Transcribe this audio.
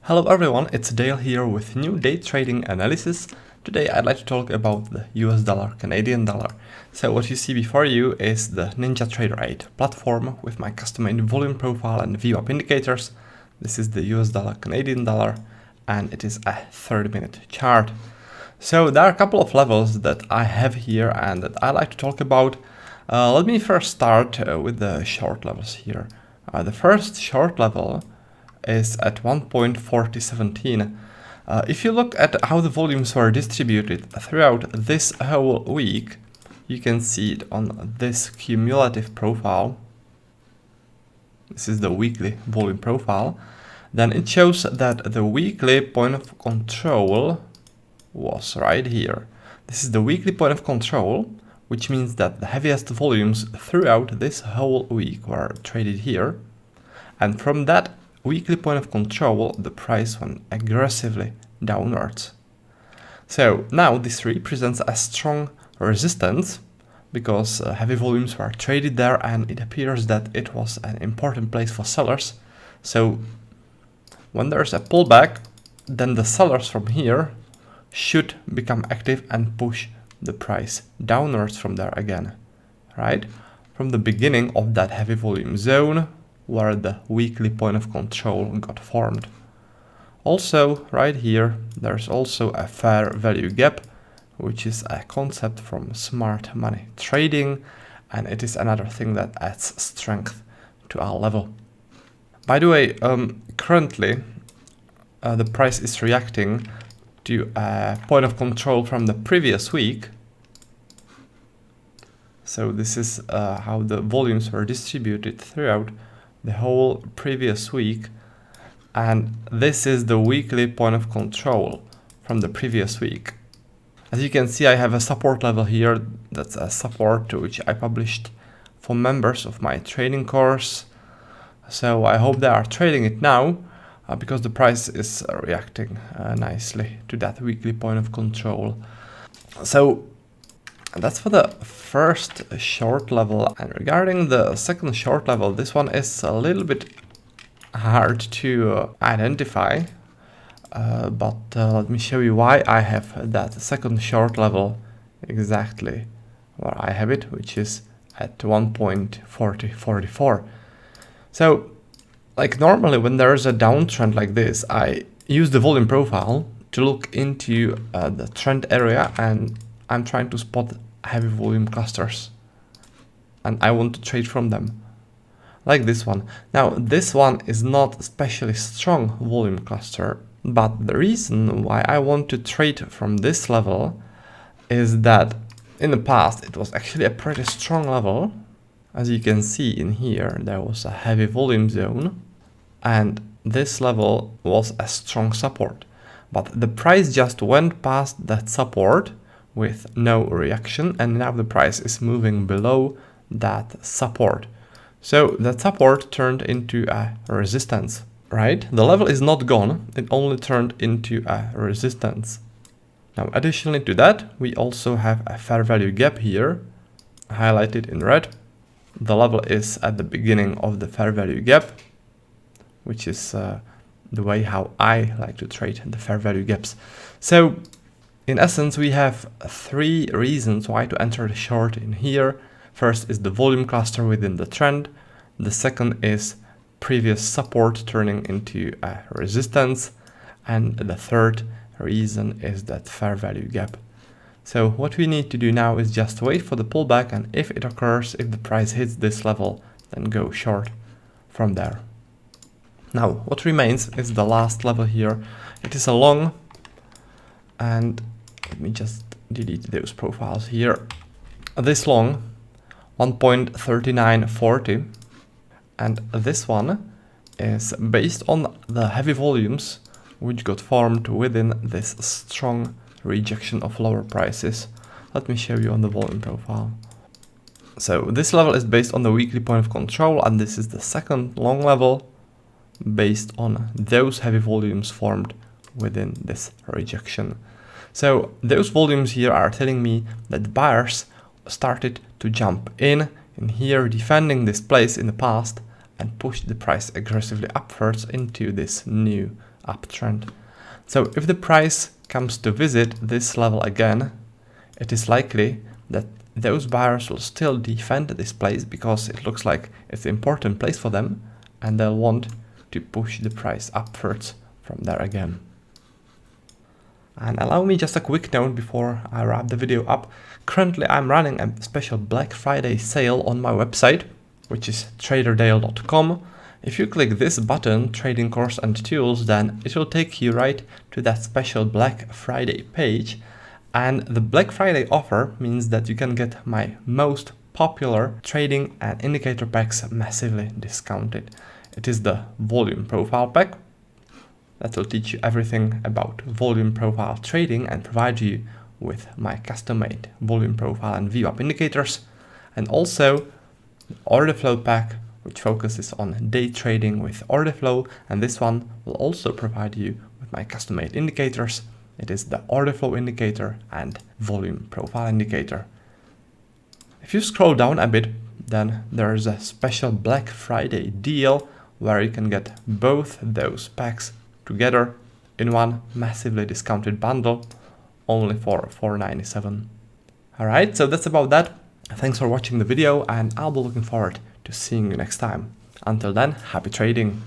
Hello everyone, it's Dale here with new day trading analysis. Today I'd like to talk about the US dollar, Canadian dollar. So what you see before you is the NinjaTrader 8 platform with my custom-made volume profile and VWAP indicators. This is the US dollar, Canadian dollar, and it is a 30-minute chart. So there are a couple of levels that I have here and that I like to talk about. Let me first start with the short levels here. The first short level is at 1.4017. If you look at how the volumes were distributed throughout this whole week, you can see it on this cumulative profile. This is the weekly volume profile. Then it shows that the weekly point of control was right here. This is the weekly point of control, which means that the heaviest volumes throughout this whole week were traded here. And from that weekly point of control, the price went aggressively downwards. So now this represents a strong resistance because heavy volumes were traded there, and it appears that it was an important place for sellers. So when there's a pullback, then the sellers from here should become active and push the price downwards from there again, right? From the beginning of that heavy volume zone where the weekly point of control got formed. Also, right here, there's also a fair value gap, which is a concept from smart money trading, and it is another thing that adds strength to our level. By the way, currently, the price is reacting to a point of control from the previous week. So this is how the volumes were distributed throughout the whole previous week, and this is the weekly point of control from the previous week. As you can see, I have a support level here. That's a support which I published for members of my trading course. So I hope they are trading it now because the price is reacting nicely to that weekly point of control. So that's for the first short level. And regarding the second short level, this one is a little bit hard to identify, but let me show you why I have that second short level exactly where I have it, which is at 1.4044. So like normally when there is a downtrend like this, I use the volume profile to look into the trend area, and I'm trying to spot heavy volume clusters and I want to trade from them, like this one. Now this one is not especially strong volume cluster, but the reason why I want to trade from this level is that in the past it was actually a pretty strong level. As you can see in here, there was a heavy volume zone and this level was a strong support, but the price just went past that support with no reaction, and now the price is moving below that support. So that support turned into a resistance, right? The level is not gone, it only turned into a resistance. Now additionally to that, we also have a fair value gap here, highlighted in red. The level is at the beginning of the fair value gap, which is the way how I like to trade the fair value gaps. So in essence, we have three reasons why to enter the short in here. First is the volume cluster within the trend. The second is previous support turning into a resistance. And the third reason is that fair value gap. So what we need to do now is just wait for the pullback, and if it occurs, if the price hits this level, then go short from there. Now, what remains is the last level here. It is a long, and let me just delete those profiles here. This long, 1.3940, and this one is based on the heavy volumes which got formed within this strong rejection of lower prices. Let me show you on the volume profile. So this level is based on the weekly point of control, and this is the second long level based on those heavy volumes formed within this rejection. So those volumes here are telling me that buyers started to jump in here, defending this place in the past, and pushed the price aggressively upwards into this new uptrend. So if the price comes to visit this level again, it is likely that those buyers will still defend this place because it looks like it's an important place for them, and they'll want to push the price upwards from there again. And allow me just a quick note before I wrap the video up. Currently I'm running a special Black Friday sale on my website, which is traderdale.com. If you click this button, Trading Course and Tools, then it will take you right to that special Black Friday page. And the Black Friday offer means that you can get my most popular trading and indicator packs massively discounted. It is the volume profile pack that will teach you everything about volume profile trading and provide you with my custom-made volume profile and view-up indicators. And also the order flow pack, which focuses on day trading with order flow. And this one will also provide you with my custom-made indicators. It is the order flow indicator and volume profile indicator. If you scroll down a bit, then there is a special Black Friday deal where you can get both those packs together in one massively discounted bundle, only for $4.97. Alright, so that's about that. Thanks for watching the video, and I'll be looking forward to seeing you next time. Until then, happy trading!